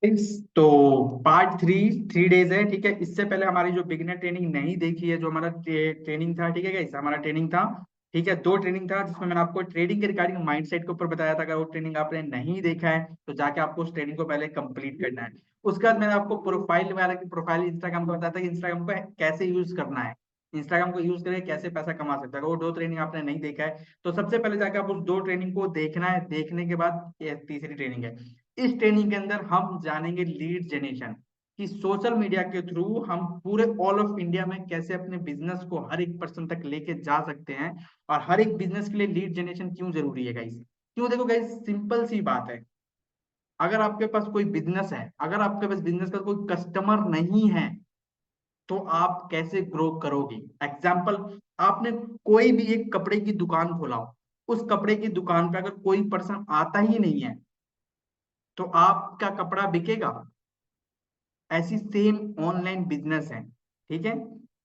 तो part 3 3 days है, ठीक है। इससे पहले हमारी जो बिगिनर ट्रेनिंग नहीं देखी है, जो हमारा ट्रेनिंग था, ठीक है गाइस, हमारा ट्रेनिंग था, ठीक है, 2 ट्रेनिंग था, जिसमें मैंने आपको ट्रेडिंग के रिगार्डिंग माइंडसेट के ऊपर बताया था। अगर वो ट्रेनिंग आपने नहीं देखा है तो जाके आपको उस ट्रेनिंग को पहले कंप्लीट करना है। उसके बाद मैंने आपको प्रोफाइल वगैरह की प्रोफाइल इंस्टाग्राम का बताया था कि इंस्टाग्राम को कैसे यूज करना है, इंस्टाग्राम को यूज करके कैसे पैसा कमा सकते हैं। अगर वो 2 ट्रेनिंग आपने नहीं देखा है तो सबसे पहले जाके आप उस 2 ट्रेनिंग को देखना है। देखने के बाद ये तीसरी ट्रेनिंग है। इस ट्रेनिंग के अंदर हम जानेंगे लीड जनरेशन, कि सोशल मीडिया के थ्रू हम पूरे ऑल ऑफ इंडिया में कैसे अपने बिजनेस को हर एक पर्सन तक लेके जा सकते हैं। और हर एक बिजनेस के लिए लीड जनरेशन क्यों जरूरी है गाइस। क्यों, देखो गाइस, सिंपल सी बात है। अगर आपके पास कोई बिजनेस है, अगर आपके पास बिजनेस का कोई कस्टमर नहीं है तो आप कैसे ग्रो करोगे। एग्जाम्पल, आपने कोई भी एक कपड़े की दुकान खोला हो, उस कपड़े की दुकान पे अगर कोई पर्सन आता ही नहीं है तो आपका कपड़ा बिकेगा। ऐसी सेम ऑनलाइन बिजनेस है, ठीक है।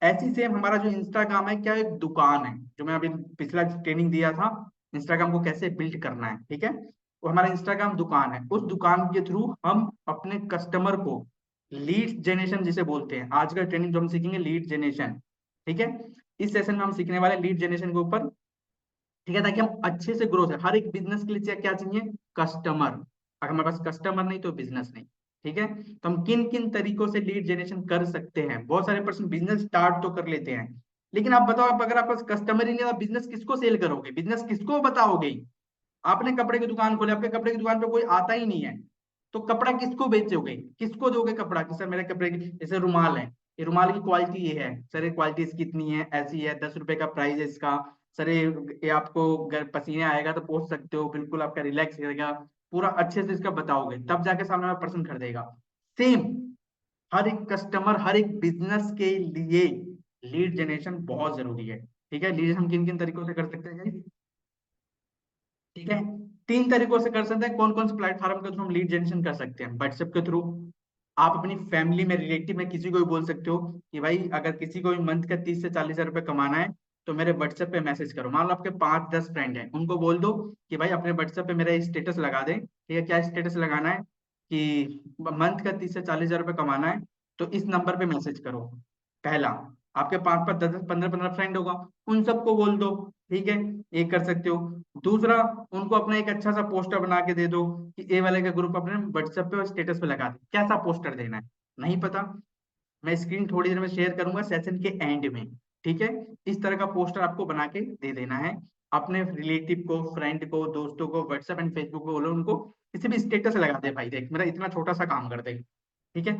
ऐसी सेम हमारा जो इंस्टाग्राम है, क्या एक दुकान है, जो मैं अभी पिछला ट्रेनिंग दिया था, इंस्टाग्राम को कैसे बिल्ड करना है, ठीक है। वो हमारा इंस्टाग्राम दुकान है। उस दुकान के थ्रू हम अपने कस्टमर को लीड जनरेशन जिसे बोलते हैं, आज का ट्रेनिंग जो हम सीखेंगे लीड जनरेशन, ठीक है। इस सेशन में हम सीखने वाले लीड जनरेशन के ऊपर, ठीक है, ताकि हम अच्छे से ग्रोथ है। हर एक बिजनेस के लिए क्या चाहिए, कस्टमर। अगर हमारे पास कस्टमर नहीं तो बिजनेस नहीं, ठीक है। तो हम किन किन तरीकों से लीड जनरेशन कर सकते हैं। बहुत सारे पर्सन बिजनेस स्टार्ट तो कर लेते हैं, लेकिन आप बताओ, आप अगर आपके पास कस्टमर ही नहीं है, बिजनेस किसको सेल करोगे, बिजनेस किसको बताओगे। आपने कपड़े की दुकान खोली, आपके कपड़े की दुकान पे कोई आता ही नहीं है, तो कपड़ा किसको बेचोगे, किसको दोगे कपड़ा, कि सर मेरे कपड़े की, जैसे रुमाल है, ये रुमाल की क्वालिटी ये है सर, ये क्वालिटी इसकी इतनी है, ऐसी है, 10 रुपए का प्राइस है इसका। सर ये आपको पसीने आएगा तो पोंछ सकते हो, बिल्कुल आपका रिलैक्स रहेगा। पूरा अच्छे से इसका बताओगे, तब जाके सामने वाला पर्सन खरीदेगा। सेम हर एक कस्टमर, हर एक बिजनेस के लिए लीड जनरेशन बहुत जरूरी है, ठीक है। लीड हम किन किन तरीकों से कर सकते हैं guys? ठीक है, 3 तरीकों से कर सकते हैं। कौन कौन से प्लेटफॉर्म के थ्रू हम लीड जनरेशन कर सकते हैं। व्हाट्सएप के थ्रू, आप अपनी फैमिली में, रिलेटिव में किसी को भी बोल सकते हो कि भाई अगर किसी को भी मंथ का 30 से 40 हजार रुपये कमाना है तो मेरे व्हाट्सएप पे मैसेज करो। मान लो आपके 5 10 फ्रेंड हैं, उनको बोल दो कि भाई अपने व्हाट्सएप पे मेरा स्टेटस लगा दें, ठीक है। क्या स्टेटस लगाना है कि मंथ का 30 से 40 हजार रुपये कमाना है, तो इस नंबर पे मैसेज करो। पहला, आपके 5 5 10 10 15 15 फ्रेंड होगा, उन सबको बोल दो, ठीक है। ये कर सकते हो। दूसरा, उनको अपना एक अच्छा सा पोस्टर बना के दे दो कि ए वाले का ग्रुप अपने व्हाट्सएप पे और स्टेटस पे लगा दे। कैसा पोस्टर देना है नहीं पता, मैं स्क्रीन थोड़ी देर में शेयर करूंगा सेशन के एंड में, ठीक है। इस तरह का पोस्टर आपको बना के दे देना है। अपने रिलेटिव को, फ्रेंड को, दोस्तों को व्हाट्सएप एंड फेसबुक पे बोलो उनको किसी भी स्टेटस लगा दे, भाई देख मेरा इतना छोटा सा काम कर दे, ठीक है।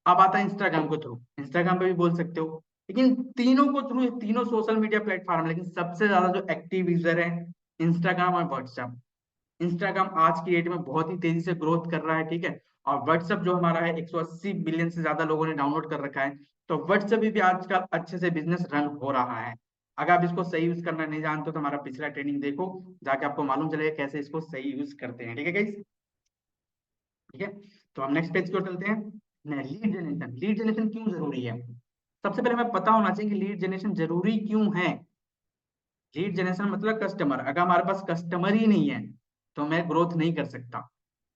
अब आता है इंस्टाग्राम को थ्रू, इंस्टाग्राम पे भी बोल सकते हो। लेकिन तीनों को थ्रू, तीनों सोशल मीडिया प्लेटफॉर्म, लेकिन सबसे ज्यादा जो एक्टिव यूजर है इंस्टाग्राम और व्हाट्सएप। इंस्टाग्राम आज की डेट में बहुत ही तेजी से ग्रोथ कर रहा है, ठीक है। और व्हाट्सएप जो हमारा है 180 बिलियन से ज्यादा लोगों ने डाउनलोड कर रखा है। तो व्हाट्सएप भी आजकल अच्छे से बिजनेस रन हो रहा है। अगर आप इसको सही यूज करना नहीं जानते हो तो हमारा पिछला ट्रेनिंग देखो, जाके आपको मालूम चलेगा कैसे इसको सही यूज करते हैं, ठीक है गाइस। ठीक है, तो हम नेक्स्ट पेज की ओर चलते हैं। लीड जनरेशन, लीड जनरेशन क्यों जरूरी है। सबसे पहले हमें पता होना चाहिए कि लीड जनरेशन जरूरी क्यों है। लीड जनरेशन मतलब कस्टमर। अगर हमारे पास कस्टमर ही नहीं है तो मैं ग्रोथ नहीं कर सकता।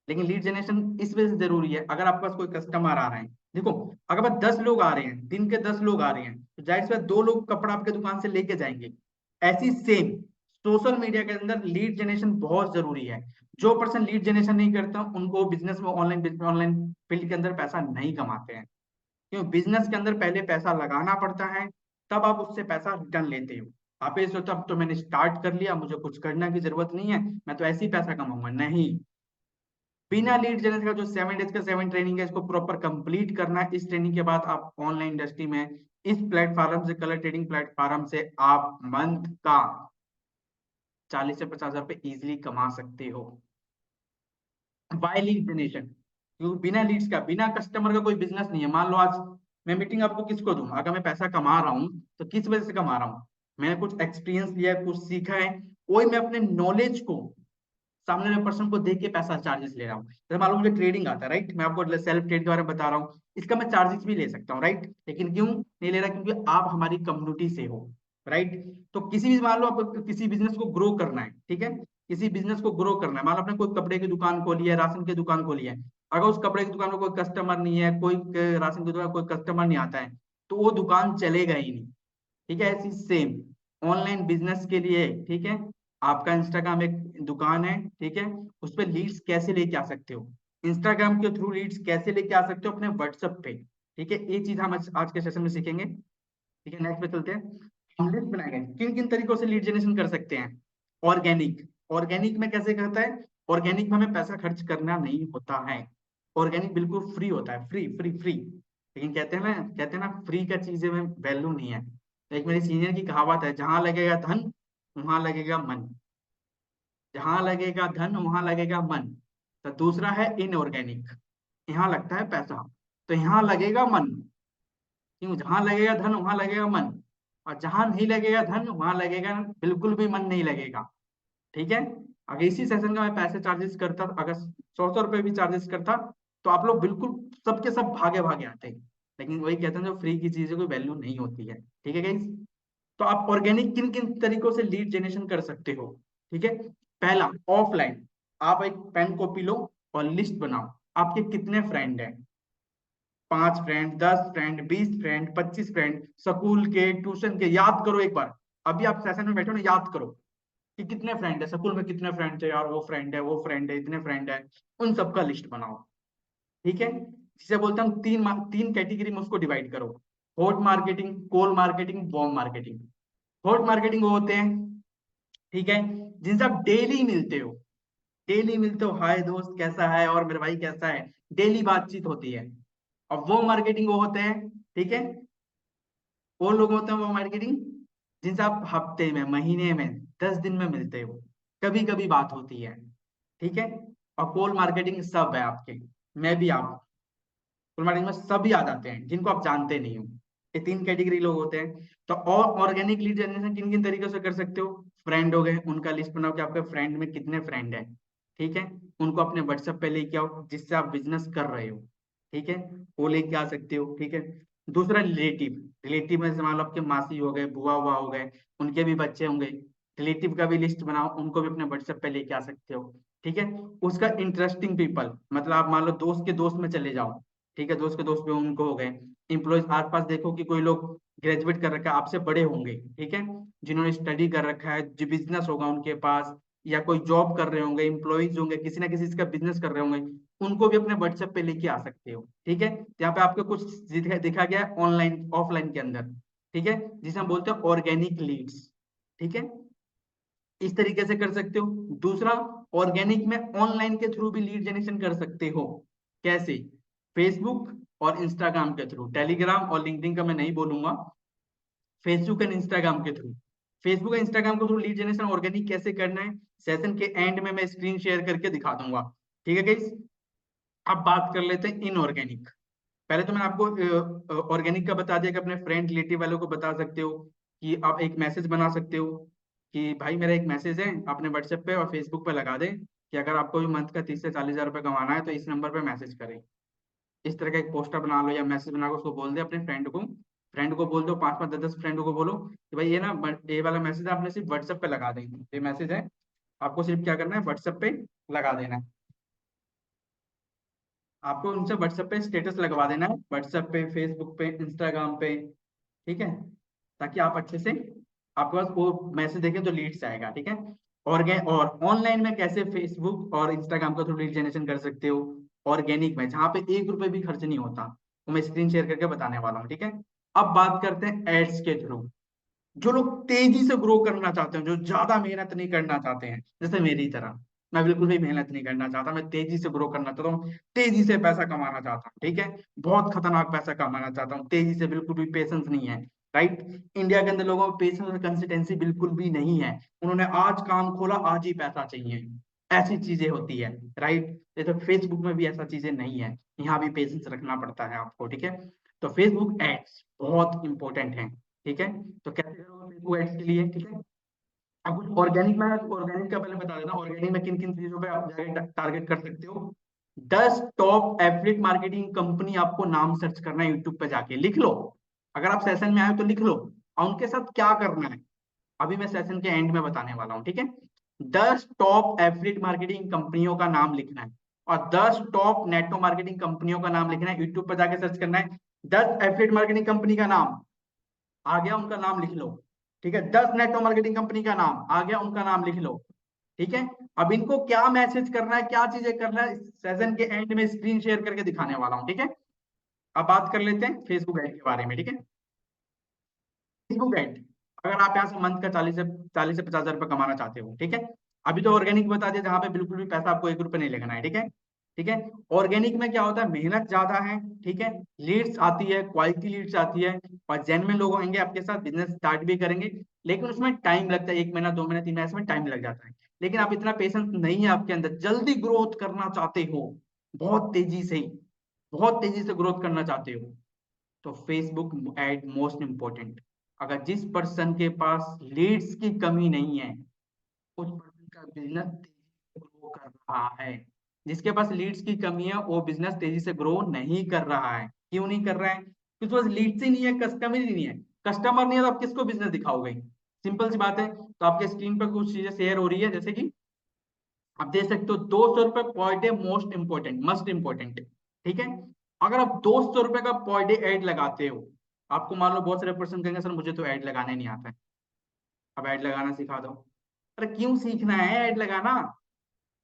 लेकिन लीड जनरेशन इस वजह से जरूरी है, अगर आपके पास कोई कस्टमर आ रहे हैं, देखो अगर बस 10 लोग आ रहे हैं, दिन के 10 लोग आ रहे हैं, तो जाहिर सी बात 2 लोग कपड़ा आपके दुकान से लेके जाएंगे। ऐसी सेम सोशल मीडिया के अंदर लीड जनरेशन बहुत जरूरी है। जो पर्सन लीड जनरेशन नहीं करता उनको बिजनेस में, ऑनलाइन ऑनलाइन फील्ड के अंदर पैसा नहीं कमाते हैं। क्यों, बिजनेस के अंदर पहले पैसा लगाना पड़ता है, तब आप उससे पैसा रिटर्न लेते हो। आप ये सोचो अब तो मैंने स्टार्ट कर लिया, मुझे कुछ करने की जरूरत नहीं है, मैं तो ऐसे ही पैसा कमाऊंगा, नहीं। बिना लीड जनरेशन का जो 7 डेज का 7 ट्रेनिंग है, इसको प्रॉपर कंप्लीट करना है। इस ट्रेनिंग के बाद आप ऑनलाइन इंडस्ट्री में, इस प्लेटफॉर्म से, कलर ट्रेडिंग प्लेटफॉर्म से आप मंथ का 40 से 50 हजार रुपए इजिली कमा सकते हो। बाय लीड जनरेशन, क्योंकि बिना लीड्स का, बिना कस्टमर का कोई बिजनेस नहीं है। मान लो आज मैं मीटिंग आपको किसको दूं, अगर मैं पैसा कमा रहा हूँ तो किस वजह से कमा रहा हूँ, मैंने कुछ एक्सपीरियंस लिया है, कुछ सीखा है, वही मैं अपने नॉलेज को सामने वाले पर्सन को देख के पैसा चार्जेस ले रहा हूँ। जैसे मान लो मुझे ट्रेडिंग आता है, राइट, मैं आपको सेल्फ ट्रेड के बारे में बता रहा हूँ, इसका मैं चार्जेस भी ले सकता हूँ, राइट। लेकिन क्यों नहीं ले रहा, क्योंकि आप हमारी कम्युनिटी से हो, राइट। तो किसी भी, मान लो आपको किसी बिजनेस को ग्रो करना है, ठीक है, किसी बिजनेस को ग्रो करना है, मान लो आपने कोई कपड़े की दुकान खोली है, राशन की दुकान खोली है, अगर उस कपड़े की दुकान में कोई कस्टमर नहीं है, कोई राशन की दुकान कोई कस्टमर नहीं आता है, तो वो दुकान चलेगा ही नहीं। ठीक है, ऐसी सेम ऑनलाइन बिजनेस के लिए, ठीक है, आपका इंस्टाग्राम एक दुकान है, ठीक है, उस पर लीड्स कैसे लेके आ सकते हो, इंस्टाग्राम के थ्रू लीड्स कैसे लेके आ सकते हो अपने व्हाट्सएप पे। ठीक है, ये चीज हम आज के सेशन में सीखेंगे। ठीक है, नेक्स्ट पे चलते हैं। हम लिस्ट बनाएंगे किन किन तरीकों से लीड जनरेशन कर सकते हैं। ऑर्गेनिक, ऑर्गेनिक में कैसे करता है, ऑर्गेनिक में हमें पैसा खर्च करना नहीं होता है, ऑर्गेनिक बिल्कुल फ्री होता है, फ्री फ्री फ्री। लेकिन कहते हैं ना फ्री का चीजें में वैल्यू नहीं है। तो एक मेरे सीनियर की कहावत है, जहां लगेगा धन वहां लगेगा मन, जहां लगेगा धन वहां लगेगा मन। तो दूसरा है इनऑर्गेनिक, यहाँ लगता है पैसा तो यहाँ लगेगा मन, क्यों, जहां लगेगा धन वहां लगेगा मन, और जहां नहीं लगेगा धन वहां लगेगा बिल्कुल भी मन नहीं लगेगा। ठीक है, अगर इसी सेशन का मैं पैसे चार्जेस करता, अगर 100 रुपए भी चार्जेस करता, तो आप लोग बिल्कुल सबके सब भागे भागे आते। लेकिन वही कहते हैं जो फ्री की चीजें कोई वैल्यू नहीं होती है। ठीक है गाइस, तो आप ऑर्गेनिक किन किन तरीकों से लीड जनरेशन कर सकते हो। ठीक है, पहला ऑफलाइन, आप एक पेन कॉपी लो और लिस्ट बनाओ, आपके कितने फ्रेंड हैं, 5 friend, 10 friend, 20 friend, 25 friend, school के, ट्यूशन के, याद करो एक बार। अभी आप सेशन में बैठो ना, याद करो कि कितने फ्रेंड है, स्कूल में कितने फ्रेंड थे यार, वो फ्रेंड है, वो फ्रेंड है, इतने फ्रेंड है, उन सबका लिस्ट बनाओ। ठीक है, जिसे बोलता हूँ तीन कैटेगरी में उसको डिवाइड करो, hot marketing, cold marketing, warm marketing. Hot marketing वो होते हैं, ठीक है, जिनसे आप डेली मिलते हो, डेली मिलते हो, हाय दोस्त कैसा है और मेरा भाई कैसा है, डेली बातचीत होती है। और वो मार्केटिंग वो होते हैं, ठीक है, वो लोग होते हैं वो मार्केटिंग जिनसे आप हफ्ते में, महीने में, 10 दिन में मिलते हो, कभी कभी बात होती है। ठीक है, और कोल मार्केटिंग सब है आपके, मैं भी आप, कोल मार्केटिंग में सभी आ जाते हैं जिनको आप जानते नहीं हो। ये तीन कैटेगरी लोग होते हैं। तो और ऑर्गेनिक लीड जनरेशन किन किन तरीकों से कर सकते हो, फ्रेंड हो गए, उनका लिस्ट बनाओ कि आपके फ्रेंड में कितने फ्रेंड है। ठीक है, उनको अपने व्हाट्सएप पे लेके आओ जिससे आप बिजनेस कर रहे हो। ठीक है, वो लेके आ सकते हो। ठीक है, दूसरा रिलेटिव, रिलेटिव में जैसे मान लो आपके मासी हो गए, बुआ हुआ हो गए, उनके भी बच्चे होंगे, रिलेटिव का भी लिस्ट बनाओ, उनको भी अपने व्हाट्सएप पे लेके आ सकते हो। ठीक है, उसका इंटरेस्टिंग पीपल, मतलब आप मान लो दोस्त के दोस्त में चले जाओ। ठीक है, दोस्त के दोस्त भी उनको हो गए, इम्प्लॉयज आस पास देखो कि कोई लोग ग्रेजुएट कर रखा है, आपसे बड़े होंगे, ठीक है, जिन्होंने स्टडी कर रखा है, जो बिजनेस होगा उनके पास, या कोई जॉब कर रहे होंगे, इम्प्लॉयज होंगे, किसी ना किसी का बिजनेस कर रहे होंगे, उनको भी अपने व्हाट्सएप पे लेके आ सकते हो। ठीक है, यहाँ पे आपको कुछ दिखा गया है ऑनलाइन ऑफलाइन के अंदर। ठीक है, जिसे हम बोलते हैं ऑर्गेनिक लीड्स। ठीक है, इस तरीके से कर सकते हो। दूसरा, ऑर्गेनिक में ऑनलाइन के थ्रू भी लीड जनरेशन कर सकते हो। कैसे, फेसबुक और इंस्टाग्राम के थ्रू, टेलीग्राम और लिंक्डइन का मैं नहीं बोलूंगा, फेसबुक एंड इंस्टाग्राम के थ्रू। फेसबुक और इंस्टाग्राम के थ्रू लीड जनरेशन ऑर्गेनिक कैसे करना है, सेशन के एंड में मैं स्क्रीन शेयर करके दिखा दूंगा। ठीक है गाइस, अब बात कर लेते हैं इनऑर्गेनिक। पहले तो मैंने आपको ऑर्गेनिक का बता दिया कि अपने फ्रेंड रिलेटिव वालों को बता सकते हो, कि आप एक मैसेज बना सकते हो कि भाई मेरा एक मैसेज है, अपने व्हाट्सएप पे और फेसबुक पे लगा दें कि अगर आपको भी मंथ का 30 से 40 हजार रुपये कमाना है तो इस नंबर पे मैसेज करें। इस तरह का एक पोस्टर बना लो या मैसेज बना के उसको बोल दे अपने फ्रेंड को बोल दो, 5 5 10 10 फ्रेंड को बोलो कि भाई ये ना, ये वाला मैसेज आपने सिर्फ व्हाट्सएप पे लगा देंगे, ये मैसेज है, आपको सिर्फ क्या करना है, व्हाट्सएप पे लगा देना है। आपको उनसे व्हाट्सएप पे स्टेटस लगवा देना है, व्हाट्सएप पे, फेसबुक पे, इंस्टाग्राम पे। ठीक है, ताकि आप अच्छे से, आपके पास वो मैसेज देखें तो लीड्स आएगा। ठीक है, और ऑनलाइन में कैसे फेसबुक और इंस्टाग्राम का थ्रू लीड जनरेशन कर सकते हो, ऑर्गेनिक में जहाँ पे 1 रुपए भी खर्च नहीं होता, वो मैं स्क्रीन शेयर करके बताने वाला हूँ। ठीक है, अब बात करते हैं एड्स के थ्रू। जो लोग तेजी से ग्रो करना चाहते हैं, जो ज्यादा मेहनत नहीं करना चाहते हैं, जैसे मेरी तरह, मैं बिल्कुल भी मेहनत नहीं करना चाहता, मैं तेजी से ग्रो करना चाहता हूँ, तेजी से पैसा कमाना चाहता हूँ। ठीक है, बहुत खतरनाक पैसा कमाना चाहता हूँ तेजी से, बिल्कुल भी पेशेंस नहीं है। राइट, इंडिया के अंदर लोगों में पेशेंस और कंसिस्टेंसी बिल्कुल भी नहीं है, उन्होंने आज काम खोला आज ही पैसा चाहिए, ऐसी चीजें होती है। राइट, ये तो फेसबुक में भी ऐसा चीजें नहीं है, यहाँ भी पेशेंस रखना पड़ता है आपको। ठीक है, तो फेसबुक एड्स बहुत इंपॉर्टेंट है। ठीक है, तो कैसे करोगे फेसबुक एड्स के लिए। ठीक है, अब कुछ ऑर्गेनिक में, ऑर्गेनिक का पहले बता देना, ऑर्गेनिक में किन किन चीजों पे आप जाके टारगेट कर सकते हो। 10 टॉप एफिलिएट मार्केटिंग कंपनी आपको नाम सर्च करना है, यूट्यूब पे जाके लिख लो, अगर आप सेशन में आए तो लिख लो, और उनके साथ क्या करना है अभी मैं सेशन के एंड में बताने वाला हूँ। ठीक है, 10 टॉप एफिलिएट मार्केटिंग कंपनियों का नाम लिखना है, और 10 टॉप नेटवर्क मार्केटिंग कंपनियों का नाम लिखना है, यूट्यूब पर जाके सर्च करना है, 10 एफिलिएट मार्केटिंग कंपनी का नाम आ गया, उनका नाम लिख लो। ठीक है, 10 नेटवर्क मार्केटिंग कंपनी का नाम आ गया, उनका नाम लिख लो। ठीक है, अब इनको क्या मैसेज करना है, क्या चीजें करना है, सेशन के एंड में स्क्रीन शेयर करके दिखाने वाला हूँ। ठीक है, अब बात कर लेते हैं फेसबुक ऐड के बारे में। ठीक है, फेसबुक ऐड, अगर आप यहाँ से मंथ का 40 से 50 हजार रुपये कमाना चाहते हो, ठीक है, अभी तो ऑर्गेनिक बता दिया जहाँ पे बिल्कुल भी पैसा आपको 1 रुपये नहीं लगना है। ठीक है, ठीक है, ऑर्गेनिक में क्या होता है, मेहनत ज्यादा है। ठीक है, लीड्स आती है, क्वालिटी लीड्स आती है, और जेन्युइन लोग होंगे आपके साथ, बिजनेस स्टार्ट भी करेंगे, लेकिन उसमें टाइम लगता है, 1 महीना 2 महीना 3 महीना, इसमें टाइम लग जाता है। लेकिन आप इतना पेशेंस नहीं है आपके अंदर, जल्दी ग्रोथ करना चाहते हो, बहुत तेजी से, बहुत तेजी से ग्रोथ करना चाहते हो, तो फेसबुक एड मोस्ट इंपॉर्टेंट। अगर जिस पर्सन के पास लीड्स की कमी नहीं है, उस पर्सन का बिजनेस तेजी से ग्रो कर रहा है। जिसके पास लीड्स की कमी है, वो बिजनेस तेजी से ग्रो नहीं कर रहा है। क्यों नहीं कर रहा है? क्योंकि उसके पास लीड्स ही नहीं है, कस्टमर ही नहीं है। कस्टमर नहीं है तो आप किसको बिजनेस दिखाओगे? सिंपल सी बात है। तो आपके स्क्रीन पर कुछ चीजें शेयर हो रही है, जैसे कि आप देख सकते हो, 200 रुपए per day most important, must important. ठीक है, अगर आप 200 रुपए का पर डे ऐड लगाते हो, आपको मान लो बहुत सारे पर्सन कहेंगे सर मुझे तो ऐड लगाने नहीं आता है, अब ऐड लगाना सिखा दो। अरे क्यों सीखना है ऐड लगाना?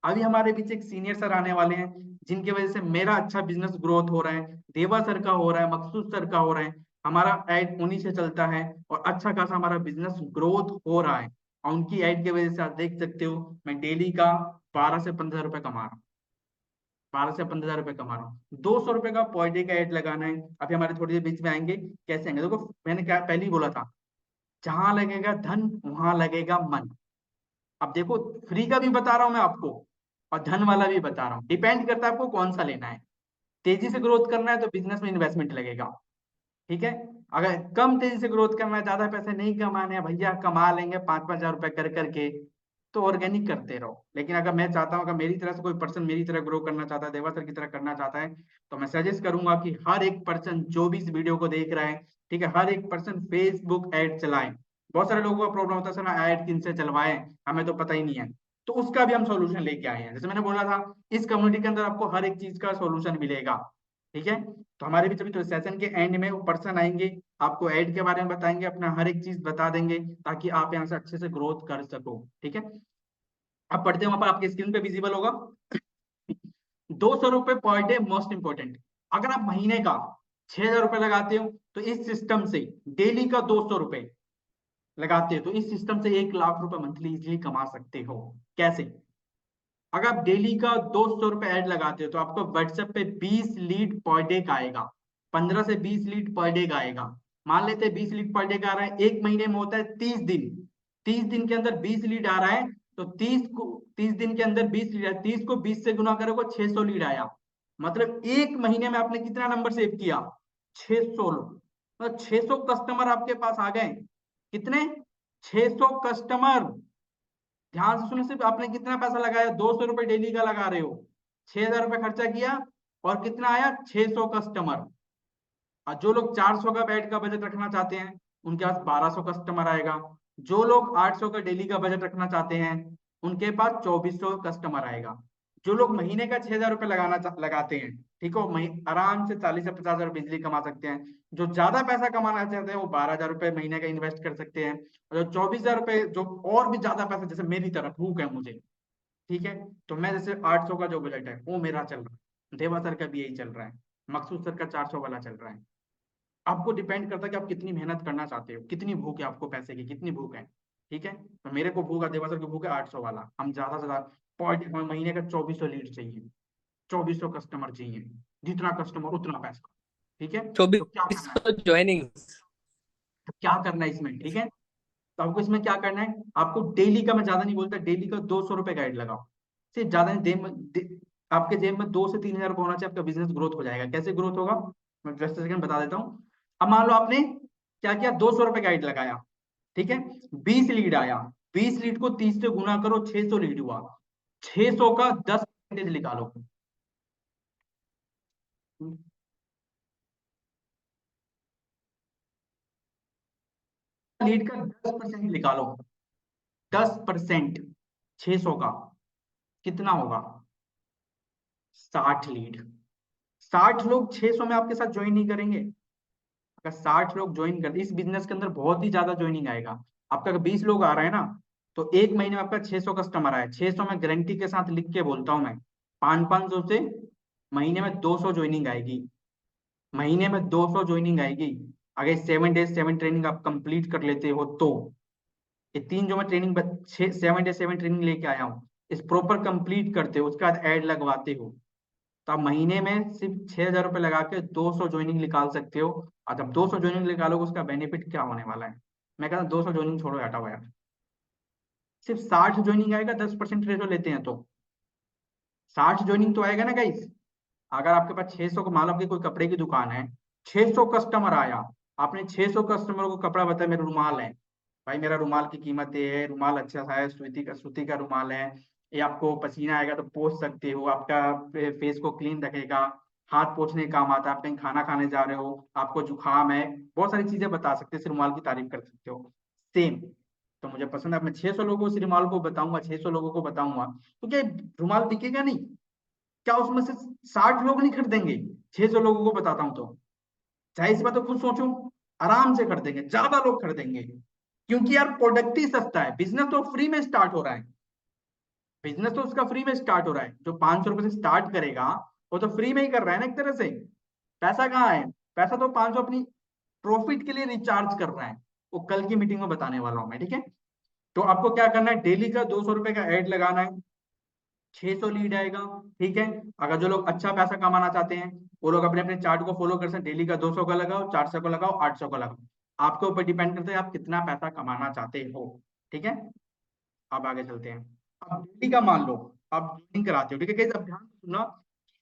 अभी हमारे पीछे एक सीनियर सर आने वाले हैं, जिनकी वजह से मेरा अच्छा बिजनेस ग्रोथ हो रहा है, देवा सर का हो रहा है, मकसूद सर का हो रहा है। हमारा ऐड उन्हीं से चलता है, और अच्छा खासा हमारा बिजनेस ग्रोथ हो रहा है। और उनकी ऐड की वजह से आप देख सकते हो, मैं डेली का 12 से 15 रुपए कमा रहा हूँ, 12 से 15 हजार रुपए कमा रहा हूँ। 200 रुपए का पर डे का ऐड लगाना है। अभी हमारे थोड़ी देर बीच में आएंगे, कैसे आएंगे देखो, मैंने क्या पहले ही बोला था, जहां लगेगा धन वहां लगेगा मन। अब देखो, फ्री का भी बता रहा हूं मैं आपको, और धन वाला भी बता रहा हूँ, डिपेंड करता है आपको कौन सा लेना है। तेजी से ग्रोथ करना है तो बिजनेस में इन्वेस्टमेंट लगेगा। ठीक है, अगर कम तेजी से ग्रोथ करना है, ज्यादा पैसे नहीं कमाने हैं भैया, कमा लेंगे 5-5 हजार रुपए कर करके, तो ऑर्गेनिक करते रहो। लेकिन अगर मैं चाहता हूँ, अगर मेरी तरह से कोई पर्सन मेरी तरह ग्रो करना चाहता है, देवा सर की तरह करना चाहता है, तो मैं सजेस्ट करूंगा कि हर एक पर्सन जो भी इस वीडियो को देख रहा है, ठीक है, हर एक पर्सन फेसबुक एड चलाए। बहुत सारे लोगों का प्रॉब्लम होता है, सर मैं ऐड किन से चलवाए, हमें तो पता ही नहीं है। तो उसका भी हम सॉल्यूशन लेके आए हैं। जैसे मैंने बोला था, इस कम्युनिटी के अंदर आपको हर एक चीज का सॉल्यूशन मिलेगा। ठीक है, तो हमारे बीच अभी तो सेशन के एंड में वो पर्सन आएंगे, आपको ऐड के बारे में बताएंगे, अपना हर एक चीज बता देंगे, ताकि आप यहाँ से अच्छे से ग्रोथ कर सको। ठीक है, आप पढ़ते हैं, वहां पर आपके स्क्रीन पे विजिबल होगा, 200 रुपए पर डे मोस्ट इंपोर्टेंट। अगर आप महीने का 6 हजार रुपए लगाते हो, तो इस सिस्टम से डेली का 200 रुपए लगाते हो, तो इस सिस्टम से 1 लाख रुपए मंथली इजिली कमा सकते हो। कैसे? अगर आप डेली का 200 रुपए ऐड लगाते हो, तो आपको व्हाट्सएप पे 20 लीड पर डे का आएगा, 15 से 20 लीड पर डे का आएगा। मान लेते हैं 20 लीड पर डे का आ रहा है, एक महीने में होता है 30 दिन, 30 दिन के अंदर 20 लीड आ रहा है, तो 30 दिन के अंदर 20 लीड है, 30 को 20 से गुना करोगे 600 लीड आया। मतलब एक महीने में आपने कितना नंबर सेव किया? 600 लोग, मतलब 600 कस्टमर आपके पास आ गए। कितने? 600 कस्टमर। ध्यान से सुनो, सिर्फ आपने कितना पैसा लगाया? 200 रुपए डेली का लगा रहे हो, 6 हजार रुपए खर्चा किया, और कितना आया? 600 कस्टमर। और जो लोग 400 का बेड का बजट रखना चाहते हैं, उनके पास 1200 कस्टमर आएगा। जो लोग 800 का डेली का बजट रखना चाहते हैं, उनके पास 2400 कस्टमर आएगा। जो लोग महीने का 6 हजार रुपये लगाते हैं, ठीक है, आराम से 40 से 50 हजार बिजली कमा सकते हैं। जो ज्यादा पैसा कमाना चाहते हैं, वो 12 हजार रुपये महीने का इन्वेस्ट कर सकते हैं। और जो 24 हजार रुपये, जो और भी ज्यादा पैसा, जैसे मेरी तरफ भूख है मुझे, ठीक है, तो मैं जैसे 800 का जो बजट है वो मेरा चल रहा है, देवा सर का भी यही चल रहा है, मकसूद सर का 400 वाला चल रहा है। आपको डिपेंड करता है कि आप कितनी मेहनत करना चाहते हो, कितनी भूख है आपको पैसे की, कितनी भूख है। ठीक है, तो मेरे को भूख है, देवा सर की भूख है 800 वाला, हम ज्यादा से ज्यादा पॉइंट महीने का 2400 लीड चाहिए, 2400 कस्टमर चाहिए, जितना कस्टमर उतना पैसा। ठीक है, तो क्या करना है? 2400 ज्वाइनिंग। तो क्या करना है इसमें? ठीक है, तो आपको इसमें क्या करना है, आपको डेली का, मैं ज्यादा नहीं बोलता, डेली का 200 रुपए गाइड लगाओ, सिर्फ ज्यादा नहीं। आपके जेब में 2 से 3 हजार रुपये होना चाहिए, आपका बिजनेस ग्रोथ हो जाएगा। कैसे ग्रोथ होगा, मैं जस्ट सेकंड बता देता हूँ। अब मान लो आपने क्या किया, 200 रुपए गाइड लगाया, ठीक है, 20 लीड आया, 20 लीड को 30 से गुना करो, 600 लीड हुआ, 600 का 10% निकालो। लीड का 10% निकालो, 10%, 600 का कितना होगा? 60 लीड। 60 लोग 600 में आपके साथ ज्वाइन नहीं करेंगे। अगर 60 लोग ज्वाइन कर, इस बिजनेस के अंदर बहुत ही ज्यादा ज्वाइनिंग आएगा। आपका अगर 20 लोग आ रहे हैं ना, तो एक महीने में आपका 600 कस्टमर आए, 600 में गारंटी के साथ लिख के बोलता हूँ मैं, 500 से महीने में 200 ज्वाइनिंग आएगी। महीने में 200 ज्वाइनिंग आएगी। अगर 7 डेज 7 ट्रेनिंग आप कंप्लीट कर लेते हो तो, ये 3 जो मैं ट्रेनिंग 7 डे 7 ट्रेनिंग लेके आया हूँ, इस प्रॉपर कंप्लीट करते हो, उसके बाद ऐड लगवाते हो, तो आप महीने में सिर्फ 6,000 रुपये लगा के 200 ज्वाइनिंग निकाल सकते हो। और जब 200 ज्वाइनिंग निकालोगे उसका बेनिफिट क्या होने वाला है, मैं कहता हूँ 200 ज्वाइनिंग छोड़ो, हटाओ यार। सिर्फ 60 ज्वाइनिंग आएगा, 10% रेशो लेते हैं तो 60 ज्वाइनिंग तो आएगा ना गाइस। अगर आपके पास 600 को, मान लो आपकी कोई कपड़े की दुकान है, 600 कस्टमर आया, आपने 600 कस्टमर को कपड़ा बताया मेरा रुमाल है, भाई मेरा रुमाल की कीमत ये है, रुमाल अच्छा सा है, सूती का रुमाल है, ये आपको पसीना आएगा तो पोंछ सकते हो, आपका फेस को क्लीन रखेगा, हाथ पोंछने का काम आता है, आप कहीं खाना खाने जा रहे हो, आपको जुकाम है, बहुत सारी चीजें बता सकते हो, इस रुमाल की तारीफ कर सकते हो। सेम, तो मुझे पसंद है, मैं 600 लोगों को इस रुमाल को बताऊंगा, 600 लोगों को बताऊंगा, तो क्या रुमाल बिकेगा नहीं? क्या उसमें से 60 लोग नहीं खरीदेंगे? 600 लोगों को बताता हूं तो, चाहे इस बात तो खुद सोचो, आराम से खरीदेंगे, ज्यादा लोग खरीदेंगे, क्योंकि यार प्रोडक्ट ही सस्ता है, बिजनेस तो फ्री में स्टार्ट हो रहा है। बिजनेस तो उसका फ्री में स्टार्ट हो रहा है, जो 500 रुपए से स्टार्ट करेगा वो तो फ्री में ही कर रहा है ना एक तरह से। पैसा कहाँ है? पैसा तो 500 अपनी प्रॉफिट के लिए रिचार्ज कर रहा है। वो कल की मीटिंग में बताने वाला हूं मैं, ठीक है। तो आपको क्या करना है, डेली का 200 रुपए का एड लगाना है, 600 लीड आएगा, ठीक है। अगर जो लोग अच्छा पैसा कमाना चाहते हैं, वो लोग अपने अपने चार्ट को फॉलो कर सकते हैं, डेली का 200 का लगाओ, 400 का लगाओ, 800 का लगाओ, आपके ऊपर डिपेंड करता है आप कितना पैसा कमाना चाहते हो, ठीक है। अब आगे चलते हैं। अब डेली का मान लो आप ज्वाइनिंग कराते हो, ठीक है, कैसे, अब ध्यान से सुनना।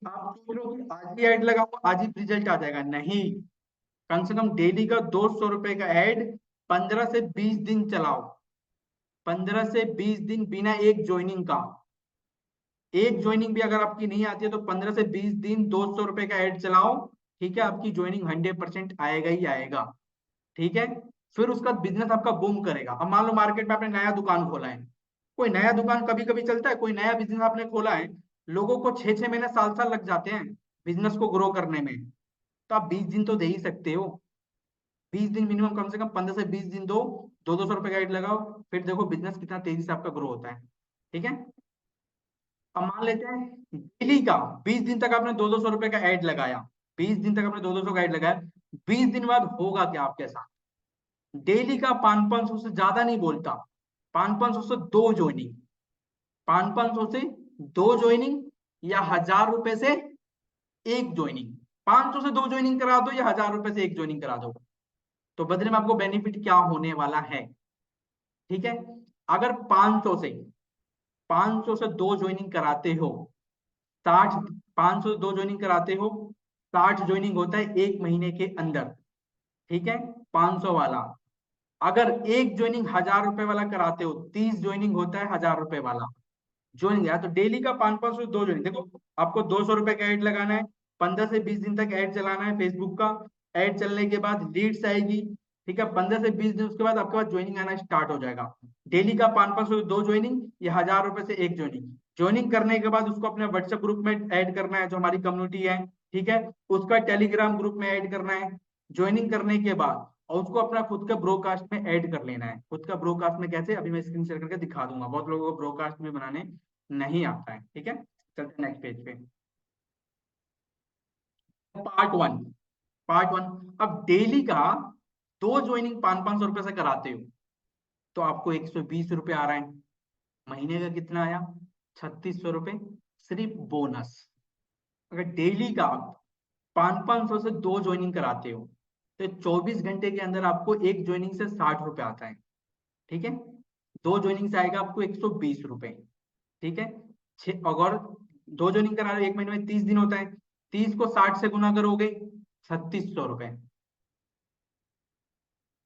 आप सोच रहे हो कि आज ही ऐड लगाऊंगा आज ही रिजल्ट आ जाएगा, नहीं। कम से कम डेली का 200 रुपए का ऐड 15 से 20 दिन चलाओ, 15 से 20 दिन बिना एक ज्वाइनिंग का। एक ज्वाइनिंग भी अगर आपकी नहीं आती है तो 15 से 20 दिन 200 रुपए का ऐड चलाओ, ठीक है, आपकी ज्वाइनिंग 100% आएगा ही आएगा, ठीक है। फिर उसका बिजनेस आपका बूम करेगा। अब मान लो मार्केट में आपने नया दुकान खोला है, कोई नया दुकान कभी कभी चलता है, कोई नया बिजनेस आपने खोला है, लोगों को 6 6 महीने साल साल लग जाते हैं बिजनेस को ग्रो करने में, तो आप 20 दिन तो दे ही सकते हो। 20 दिन मिनिमम, कम से कम 15 से 20 दिन दो, 200 200 रुपए का ऐड लगाओ, फिर देखो बिजनेस कितना तेजी से आपका ग्रो होता है, ठीक है। अब मान लेते हैं डेली का 20 दिन तक आपने 200 200 रुपए का ऐड लगाया, 20 दिन तक आपने 200 200 का ऐड लगाया, 20 दिन बाद होगा क्या आपके साथ? डेली का 500 500 से ज्यादा नहीं बोलता, 500 500 से दो ज्वाइनिंग, 500 500 से दो ज्वाइनिंग, या 1,000 रुपए से एक ज्वाइनिंग। 500 से दो ज्वाइनिंग करा दो या 1,000 रुपए से एक ज्वाइनिंग करा दो, तो बदले में आपको बेनिफिट क्या होने वाला है, ठीक है। अगर 500 से दो ज्वाइनिंग कराते हो, 60, 500 से दो ज्वाइनिंग कराते हो, 60 ज्वाइनिंग होता है एक महीने के अंदर, ठीक है। 500 वाला, अगर एक ज्वाइनिंग 1,000 रुपए वाला कराते हो, 30 ज्वाइनिंग होता है 1,000 रुपए वाला ज्वाइनिंग यार। तो डेली का 500 से दो ज्वाइनिंग, देखो आपको 200 रुपए का ऐड लगाना है, 15 से 20 दिन तक ऐड चलाना है फेसबुक का। ऐड चलने के बाद लीड्स आएगी, ठीक है, 15 से 20 दिन उसके बाद आपके पास ज्वाइनिंग आना स्टार्ट हो जाएगा। डेली का 500 से दो ज्वाइनिंग या 1,000 रुपए से एक ज्वाइनिंग। ज्वाइनिंग करने के बाद उसको अपने व्हाट्सएप ग्रुप में ऐड करना है, जो हमारी कम्युनिटी है, ठीक है, उसका टेलीग्राम ग्रुप में ऐड करना है। ज्वाइनिंग करने के बाद और उसको अपना खुद का ब्रोडकास्ट में ऐड कर लेना है। खुद का ब्रोडकास्ट में कैसे, अभी मैं स्क्रीन शेयर करके दिखा दूंगा, बहुत लोगों को ब्रोडकास्ट में बनाने नहीं आता है, ठीक है। चलते नेक्स्ट पेज पे। Part 1, part 1। अब डेली का दो ज्वाइनिंग 500 500 रुपए से कराते हो, तो आपको 120 रुपए आ रहा है। महीने का कितना आया? 3,600 रुपए, सिर्फ बोनस। अगर डेली का आप 500 500 से दो ज्वाइनिंग कराते हो, तो 24 घंटे के अंदर आपको एक ज्वाइनिंग से 60 रुपए आता है, ठीक है। दो ज्वाइनिंग से आएगा आपको 120 रुपए, ठीक है। अगर दो ज्वाइनिंग करा रहे हो, एक महीने में 30 दिन होता है, 30 को 60 से गुना करोगे, 3,600 रुपए,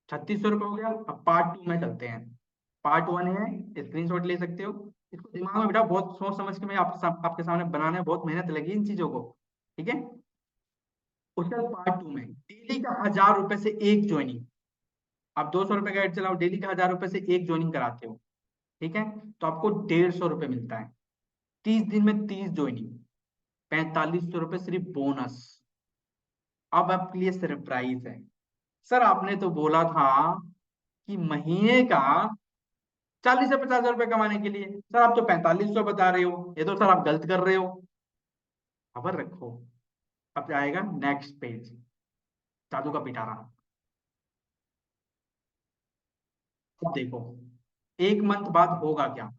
3,600 रुपए हो गया। अब पार्ट 2 में चलते हैं। पार्ट 1 है, स्क्रीनशॉट ले सकते हो, इसको दिमाग में बेटा बहुत सोच समझ के मैं आपके सामने बनाने में बहुत मेहनत लगी इन चीजों को, ठीक है। उसके बाद पार्ट 2 में डेली का 1,000 रुपए से एक ज्वाइनिंग, आप 200 रुपए का एड चलाओ, डेली का 1,000 रुपए से एक ज्वाइनिंग कराते हो, ठीक है, तो आपको 150 रुपए मिलता है। 30 दिन में 30 ज्वाइनिंग, ₹4500 सिर्फ बोनस। अब आपके लिए सरप्राइज है। सर आपने तो बोला था कि महीने का 40 से 50 रुपए कमाने के लिए, सर आप तो 4500 बता रहे हो, ये तो सर आप गलत कर रहे हो। खबर रखो, अब आएगा नेक्स्ट पेज, जादू का पिटारा। अब देखो, एक मंथ बाद होगा क्या।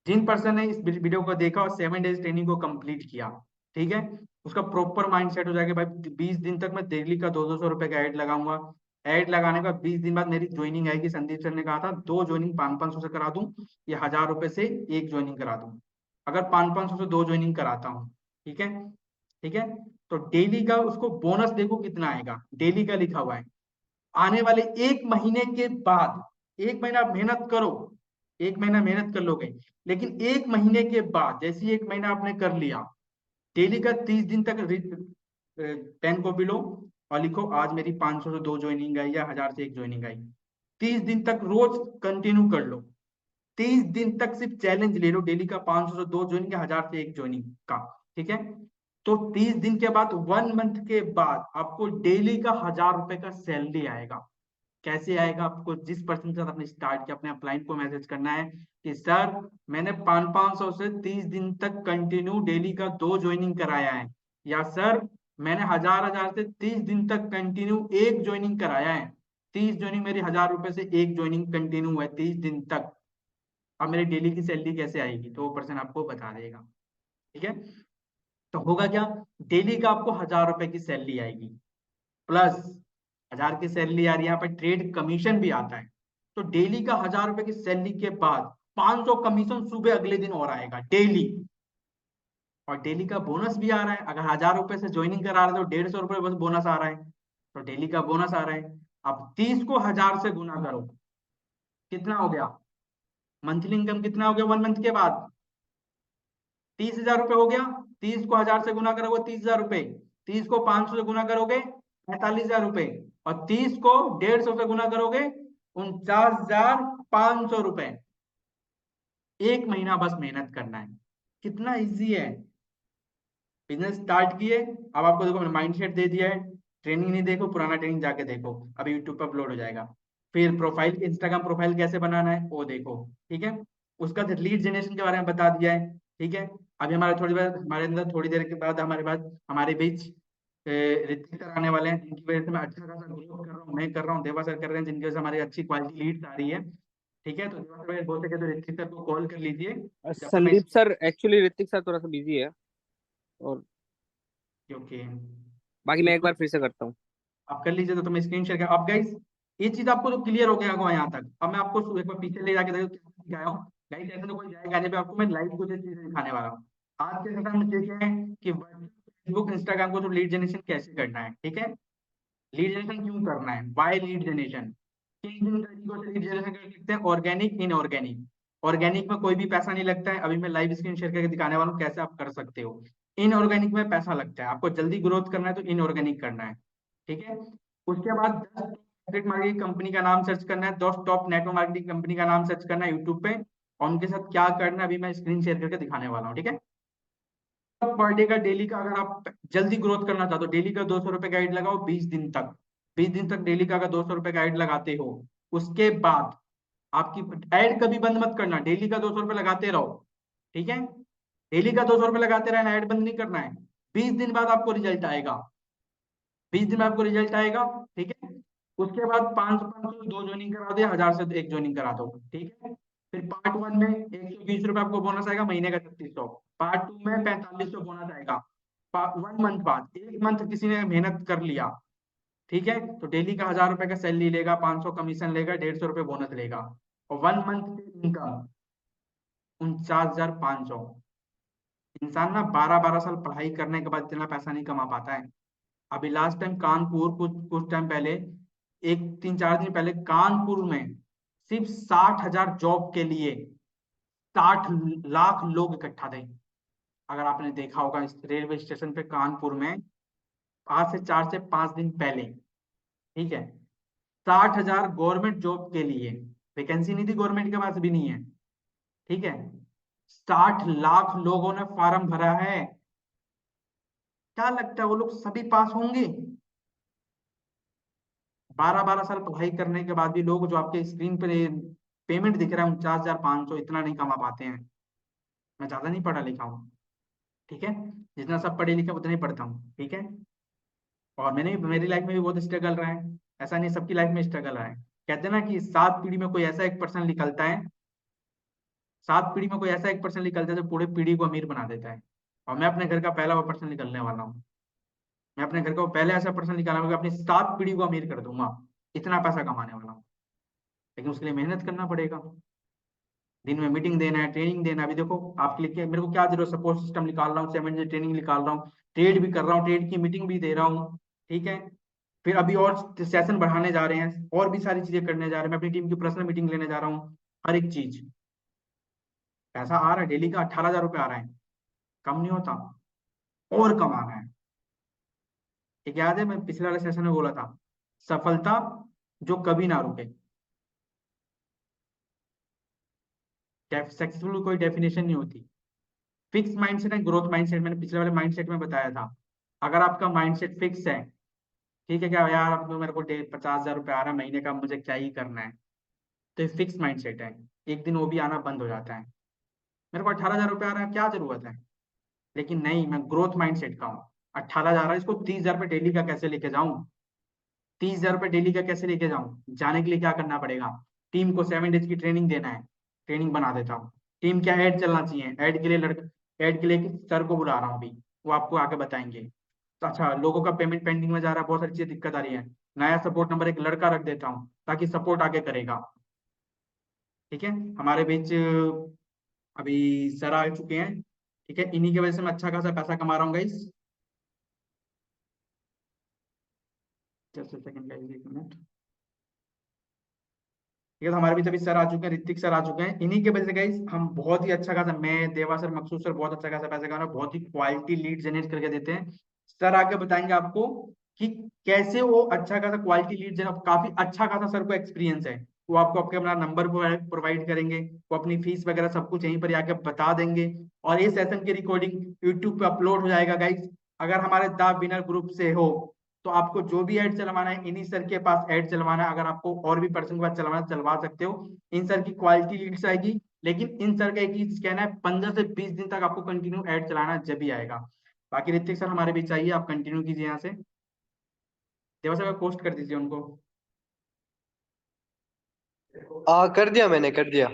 जिन पर्सन ने इस वीडियो को देखा और 7 डेज ट्रेनिंग को कंप्लीट किया, ठीक है, उसका प्रॉपर माइंड सेट हो जाएगा भाई 20 दिन तक मैं डेली का 200-200 रुपए का ऐड लगाऊंगा। ऐड लगाने का 20 दिन बाद मेरी ज्वाइनिंग आएगी। संदीप सर ने कहा था 2 ज्वाइनिंग 500-500 से करा दूं या 1000 रुपए से एक ज्वाइनिंग करा दूं। अगर 500-500 से 2 ज्वाइनिंग कराता हूँ, ठीक है, ठीक है, तो डेली का उसको बोनस देखो कितना आएगा। डेली का लिखा हुआ है, आने वाले एक महीने के बाद, एक महीना आप मेहनत करो, एक महीना मेहनत कर लोगे, लेकिन एक महीने के बाद जैसे ही एक महीना आपने कर लिया, डेली का 30 दिन तक पेन कॉपी लो और लिखो आज मेरी 500 से 2 ज्वाइनिंग आई या 1000 से एक ज्वाइनिंग आई। 30 दिन तक रोज कंटिन्यू कर लो। 30 दिन तक सिर्फ चैलेंज ले लो, डेली का 500 से 2 ज्वाइनिंग या 1000 से एक ज्वाइनिंग का, ठीक है। तो 30 दिन के बाद, 1 मंथ के बाद आपको डेली का 1000 रुपए का सैलरी आएगा। कैसे आएगा, आपको जिस पर्सन के साथ आपने स्टार्ट किया अपने अपलाइन को मैसेज करना है कि सर मैंने 500-500 से 30 दिन तक कंटिन्यू डेली का 2 ज्वाइनिंग कराया है, या सर मैंने 1000-1000 से 30 दिन तक कंटिन्यू एक ज्वाइनिंग कराया है। 30 ज्वाइनिंग मेरी 1000 रुपए से एक ज्वाइनिंग कंटिन्यू है 30 दिन तक। अब मेरी डेली की सैलरी कैसे आएगी, तो वो पर्सन आपको बता देगा, ठीक है। तो होगा क्या, डेली का आपको 1000 रुपए की सैलरी आएगी, प्लस 1000 की सैलरी आ रही है, यहाँ पर ट्रेड कमीशन भी आता है। तो डेली का 1000 रुपए की सैलरी के बाद 500 कमीशन सुबह अगले दिन और आएगा डेली। और डेली का बोनस भी आ रहा है, अगर 1000 रुपए से ज्वाइनिंग करा रहे हो तो 150 रुपए बस बोनस आ रहा है, तो डेली का बोनस आ रहा है। अब 30 को 1000 से गुना करो, कितना हो गया, मंथली इनकम कितना हो गया 1 मंथ के बाद, 30,000 रुपए हो गया। 30 को 1000 से गुना करोगे 30,000 रुपए, 30 को 500 से गुना करोगे 45,000 रुपए, और 30 को 150 से गुना करोगे 49,500 रुपए। एक महीना बस मेहनत करना है, कितना इजी है। बिजनेस स्टार्ट किए, अब आपको देखो मैंने माइंड सेट दे दिया है। ट्रेनिंग नहीं देखो, पुराना ट्रेनिंग जाके देखो, अभी यूट्यूब पर अपलोड हो जाएगा। फिर प्रोफाइल, इंस्टाग्राम प्रोफाइल कैसे बनाना है वो देखो, ठीक है। उसका लीड जनरेशन के बारे में बता दिया है, ठीक है। अभी हमारे थोड़ी देर, हमारे अंदर थोड़ी देर के बाद हमारे पास हमारे बीच ऋतिक सर आने वाले हैं, जिनकी वजह से मैं अच्छा खासा ग्रोथ कर रहा हूँ, मैं कर रहा हूँ, देवा सर कर रहे हैं, जिनकी वजह से हमारी अच्छी क्वालिटी लीड्स आ रही है, ठीक है। तो देवा सर बोल सके तो ऋतिक सर को कॉल कर लीजिए जब तक मैं, Sandeep sir actually Hrithik sir थोड़ा सा बिजी है। और क्योंकि बाकी मैं एक बार फिर से करता हूँ। आप कर लीजिए। तो मैं स्क्रीन शेयर कर, अब गाइस ये चीज आपको तो क्लियर हो गया होगा यहाँ तक। अब मैं आपको एक बार पीछे ले जाके देखो क्या सिखाया हूँ। गाइस ऐसे तो कोई जाएगा नहीं, पे आपको मैं लाइव कुछ चीजें दिखाने वाला हूँ। आज के सेशन में देखे हैं कि फेसबुक इंस्टाग्राम को तो लीड जनरेशन कैसे करना है, ठीक है। लीड जनरेशन क्यों करना है, बाय लीड जनरेशन, किन किन तरीकों से लीड जनरेशन कर सकते हैं, ऑर्गेनिक, इनऑर्गेनिक। ऑर्गेनिक में कोई भी पैसा नहीं लगता है, अभी मैं लाइव स्क्रीन शेयर करके दिखाने वाला हूँ कैसे आप कर सकते हो। इनऑर्गेनिक में पैसा लगता है, आपको जल्दी ग्रोथ करना है तो इनऑर्गेनिक करना है, ठीक है। उसके बाद 10 नेटवर्क मार्केटिंग कंपनी का नाम सर्च करना है, 10 टॉप नेटवर्क मार्केटिंग कंपनी का नाम सर्च करना है यूट्यूब पे, और उनके साथ क्या करना है अभी मैं स्क्रीन शेयर करके दिखाने वाला हूँ, ठीक है। पर डे का, डेली का, अगर आप जल्दी ग्रोथ करना चाहते हो, डेली का 200 रुपए का एड लगाओ 20 दिन तक। 20 दिन तक डेली का अगर 200 रुपए का एड लगाते हो, उसके बाद आपकी एड कभी बंद मत करना, डेली का 200 रुपए लगाते रहो, ठीक है। डेली का 200 रुपए लगाते रहना, एड बंद नहीं करना है। 20 दिन बाद आपको रिजल्ट आएगा, 20 दिन में आपको रिजल्ट आएगा, ठीक है। उसके बाद 500-500 दो ज्वाइनिंग करा दे, 1000 से एक ज्वाइनिंग करा दो, ठीक है। फिर पार्ट 1 में 120 रुपए आपको बोनस आएगा, महीने का 3600। पार्ट 2 में 4500 बोनस आएगा 1 मंथ बाद। एक मंथ किसी ने मेहनत कर लिया, ठीक है, तो डेली का 1000 रुपए का सैलरी लेगा, 500 कमीशन लेगा, 150 रुपए बोनस लेगा, और 1 मंथ की इनकम 49,500। इंसान ना 12-12 साल पढ़ाई करने के बाद इतना पैसा नहीं कमा पाता है। अभी लास्ट टाइम कानपुर, कुछ कुछ टाइम पहले, एक 3-4 दिन पहले कानपुर में सिर्फ 60,000 जॉब के लिए 60 लाख लोग इकट्ठा थे। अगर आपने देखा होगा इस रेलवे स्टेशन पे कानपुर में, आज से 4 से 5 दिन पहले, ठीक है, 60,000 गवर्नमेंट जॉब के लिए, वैकेंसी नहीं थी, गवर्नमेंट के पास भी नहीं है, ठीक है। 60 लाख लोगों ने फॉर्म भरा है। क्या लगता है वो लोग सभी पास होंगे? 12-12 साल पढ़ाई करने के बाद भी लोग जो आपके स्क्रीन पर पेमेंट दिख रहा है 49,500, इतना नहीं कमा पाते हैं। मैं ज्यादा नहीं पढ़ा लिखा हूँ, ठीक है, जितना सब पढ़े लिखे उतना ही पढ़ता हूँ, ठीक है। और मैंने मेरी लाइफ में भी बहुत स्ट्रगल रहा है, ऐसा नहीं सबकी लाइफ में स्ट्रगल रहा है। कहते हैं ना कि 7 पीढ़ी में कोई ऐसा एक पर्सन निकलता है, 7 पीढ़ी में कोई ऐसा एक पर्सन निकलता है जो पूरे पीढ़ी को अमीर बना देता है। और मैं अपने घर का पहला वो पर्सन निकलने वाला हूँ। मैं अपने घर का वो पहले ऐसा पर्सन निकाला हूँ, अपनी 7 पीढ़ी को अमीर कर दूंगा, इतना पैसा कमाने वाला हूँ। लेकिन उसके लिए मेहनत करना पड़ेगा, दिन में मीटिंग देना है, ट्रेनिंग देना है। अभी देखो आपके लिए मेरे को क्या जरूरत, सपोर्ट सिस्टम निकाल रहा हूँ, 7 डे ट्रेनिंग निकाल रहा हूँ, ट्रेड भी कर रहा हूँ, ट्रेड की मीटिंग भी दे रहा हूँ, ठीक है। फिर अभी और सेशन बढ़ाने जा रहे हैं, और भी सारी चीजें करने जा रहे हैं, मैं अपनी टीम की पर्सनल मीटिंग लेने जा रहा हूँ, हर एक चीज। पैसा आ रहा है, डेली का 18,000 रुपये आ रहा है, कम नहीं होता, और कमाना है। एक याद है, मैं पिछले वाले सेशन में बोला था, सफलता जो कभी ना रुके। सक्सेसफुल कोई डेफिनेशन नहीं होती, फिक्स माइंडसेट है, ग्रोथ माइंडसेट, मैंने पिछले वाले माइंडसेट में बताया था। अगर आपका माइंडसेट फिक्स है, ठीक है, क्या यार अब तो मेरे को 50,000 रुपये आ रहा है महीने का, मुझे क्या ही करना है, तो ये फिक्स माइंडसेट है। एक दिन वो भी आना बंद हो जाता है, मेरे को 18,000 रुपये आ रहा है, क्या जरूरत है। लेकिन नहीं, मैं ग्रोथ माइंडसेट का हूँ। 18,000 आ रहा है, इसको 30,000 रुपये डेली का कैसे लेके जाऊं, 30,000 रुपये डेली का कैसे लेके जाऊं, जाने के लिए क्या करना पड़ेगा, टीम को 7 डेज की ट्रेनिंग देना है, ट्रेनिंग बना देता हूँ। टीम क्या ऐड चलना चाहिए, ऐड के लिए ऐड के लिए सर को बुला रहा हूँ अभी, वो आपको आके बताएंगे। तो अच्छा, लोगों का पेमेंट पेंडिंग में जा रहा है, बहुत सारी चीजें दिक्कत आ रही है, नया सपोर्ट नंबर एक लड़का रख देता हूँ ताकि सपोर्ट आगे करेगा, ठीक है। हमारे बीच अभी सर आ चुके हैं, ठीक है, इन्हीं की वजह से मैं अच्छा खासा पैसा कमा रहा हूँ guys. Just second guys, 1 minute. ठीक है, तो हमारे बीच अभी सर आ चुके हैं, ऋतिक सर आ चुके हैं, इन्हीं के वजह से गाइस हम बहुत ही अच्छा खासा, मैं, देवा सर, मकसूद सर, बहुत अच्छा खासा पैसा कमा रहे हैं, बहुत ही क्वालिटी लीड जनरेट करके देते हैं। सर आके बताएंगे आपको कि कैसे वो अच्छा खासा क्वालिटी लीड जनरेट, काफी अच्छा खासा सर को एक्सपीरियंस है। वो आपको आपके अपना नंबर प्रोवाइड करेंगे, वो अपनी फीस वगैरह सब कुछ यहीं पर आके बता देंगे। और ये सेशन की रिकॉर्डिंग यूट्यूब पे अपलोड हो जाएगा गाइस। अगर हमारे द विनर ग्रुप से हो तो आपको जो भी ऐड चलवाना है इन्हीं सर के पास ऐड चलवाना है, अगर आपको और भी पर्सन के पास चलवाना है, चलवा सकते हो। इन सर की क्वालिटी लीड्स आएगी, लेकिन इन सर का एक ही कहना है, 15 से 20 दिन तक आपको कंटिन्यू ऐड चलाना है, जब भी आएगा। बाकी ऋतिक सर हमारे बीच चाहिए, आप कंटिन्यू कीजिए यहाँ से, देवा सर पोस्ट कर दीजिए उनको। हाँ कर दिया, मैंने कर दिया।